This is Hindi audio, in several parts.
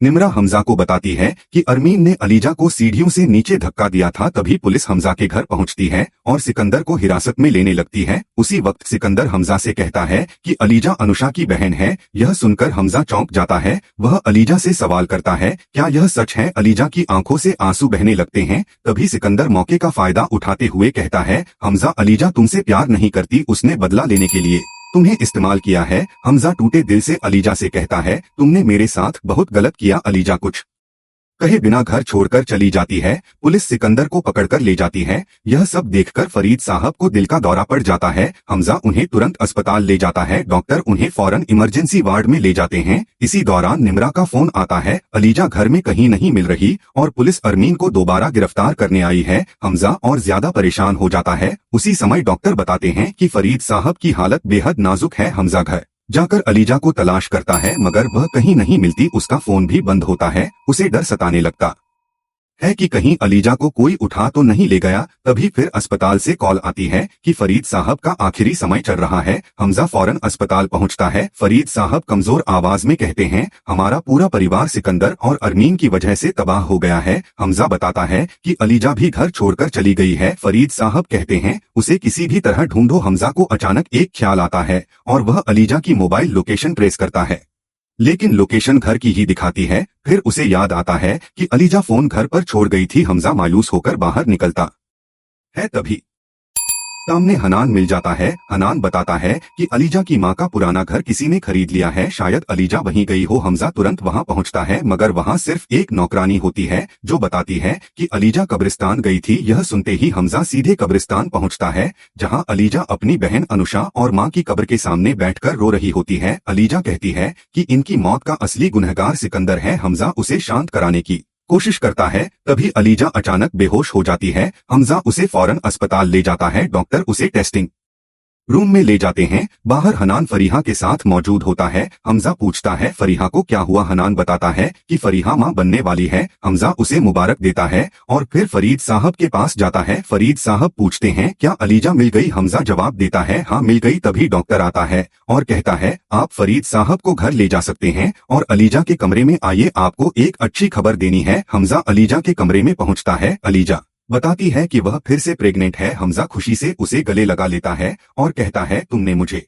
निम्रा हमजा को बताती है कि अरमीन ने अलीजा को सीढ़ियों से नीचे धक्का दिया था। तभी पुलिस हमजा के घर पहुंचती है और सिकंदर को हिरासत में लेने लगती है। उसी वक्त सिकंदर हमजा से कहता है कि अलीजा अनुषा की बहन है। यह सुनकर हमजा चौंक जाता है। वह अलीजा से सवाल करता है, क्या यह सच है? अलीजा की आंखों से आंसू बहने लगते हैं। तभी सिकंदर मौके का फायदा उठाते हुए कहता है, हमजा, अलीजा तुमसे प्यार नहीं करती, उसने बदला लेने के लिए तुम्हें इस्तेमाल किया है। हमजा टूटे दिल से अलीजा से कहता है, तुमने मेरे साथ बहुत गलत किया। अलीजा कुछ कहे बिना घर छोड़कर चली जाती है। पुलिस सिकंदर को पकड़कर ले जाती है। यह सब देखकर फरीद साहब को दिल का दौरा पड़ जाता है। हमजा उन्हें तुरंत अस्पताल ले जाता है। डॉक्टर उन्हें फौरन इमरजेंसी वार्ड में ले जाते हैं। इसी दौरान निम्रा का फोन आता है। अलीजा घर में कहीं नहीं मिल रही और पुलिस अरमीन को दोबारा गिरफ्तार करने आई है। हमजा और ज्यादा परेशान हो जाता है। उसी समय डॉक्टर बताते हैं कि फरीद साहब की हालत बेहद नाजुक है। हमजा घर जाकर अलीजा को तलाश करता है मगर वह कहीं नहीं मिलती। उसका फोन भी बंद होता है। उसे डर सताने लगता है कि कहीं अलीजा को कोई उठा तो नहीं ले गया। तभी फिर अस्पताल से कॉल आती है कि फरीद साहब का आखिरी समय चल रहा है। हमजा फौरन अस्पताल पहुंचता है। फरीद साहब कमजोर आवाज में कहते हैं, हमारा पूरा परिवार सिकंदर और अरमीन की वजह से तबाह हो गया है। हमजा बताता है कि अलीजा भी घर छोड़कर चली गई है। फरीद साहब कहते हैं, उसे किसी भी तरह ढूंढो। हमजा को अचानक एक ख्याल आता है और वह अलीजा की मोबाइल लोकेशन ट्रेस करता है, लेकिन लोकेशन घर की ही दिखाती है। फिर उसे याद आता है कि अलीजा फोन घर पर छोड़ गई थी। हमजा मायूस होकर बाहर निकलता है। तभी सामने हनान मिल जाता है। हनान बताता है कि अलीजा की माँ का पुराना घर किसी ने खरीद लिया है, शायद अलीजा वहीं गई हो। हमजा तुरंत वहां पहुंचता है मगर वहां सिर्फ एक नौकरानी होती है जो बताती है कि अलीजा कब्रिस्तान गई थी। यह सुनते ही हमजा सीधे कब्रिस्तान पहुंचता है जहां अलीजा अपनी बहन अनुषा और माँ की कब्र के सामने बैठकर रो रही होती है। अलीजा कहती है कि इनकी मौत का असली गुनहगार सिकंदर है। हमजा उसे शांत कराने की कोशिश करता है। तभी अलीजा अचानक बेहोश हो जाती है। हमजा उसे फौरन अस्पताल ले जाता है। डॉक्टर उसे टेस्टिंग रूम में ले जाते हैं। बाहर हनान फरीहा के साथ मौजूद होता है। हमजा पूछता है, फरीहा को क्या हुआ? हनान बताता है कि फरीहा मां बनने वाली है। हमजा उसे मुबारक देता है और फिर फरीद साहब के पास जाता है। फरीद साहब पूछते हैं, क्या अलीजा मिल गई? हमजा जवाब देता है, हाँ मिल गई। तभी डॉक्टर आता है और कहता है, आप फरीद साहब को घर ले जा सकते हैं और अलीजा के कमरे में आइए, आपको एक अच्छी खबर देनी है। हमजा अलीजा के कमरे में पहुंचता है। अलीजा बताती है कि वह फिर से प्रेग्नेंट है। हमजा खुशी से उसे गले लगा लेता है और कहता है, तुमने मुझे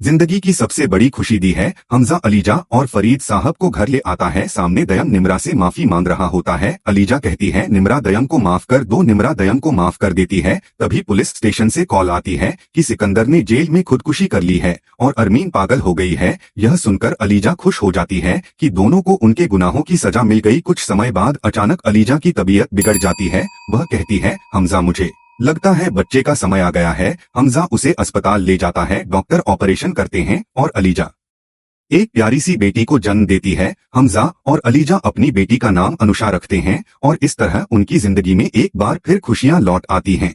जिंदगी की सबसे बड़ी खुशी दी है। हमजा अलीजा और फरीद साहब को घर ले आता है। सामने दयम निम्रा से माफी मांग रहा होता है। अलीजा कहती है, निम्रा दयम को माफ कर दो। निम्रा दयम को माफ कर देती है। तभी पुलिस स्टेशन से कॉल आती है कि सिकंदर ने जेल में खुदकुशी कर ली है और अरमीन पागल हो गई है। यह सुनकर अलीजा खुश हो जाती है कि दोनों को उनके गुनाहों की सजा मिल गई। कुछ समय बाद अचानक अलीजा की तबीयत बिगड़ जाती है। वह कहती है, हमजा मुझे लगता है बच्चे का समय आ गया है। हमजा उसे अस्पताल ले जाता है। डॉक्टर ऑपरेशन करते हैं और अलीजा एक प्यारी सी बेटी को जन्म देती है। हमजा और अलीजा अपनी बेटी का नाम अनुषा रखते हैं और इस तरह उनकी जिंदगी में एक बार फिर खुशियां लौट आती हैं।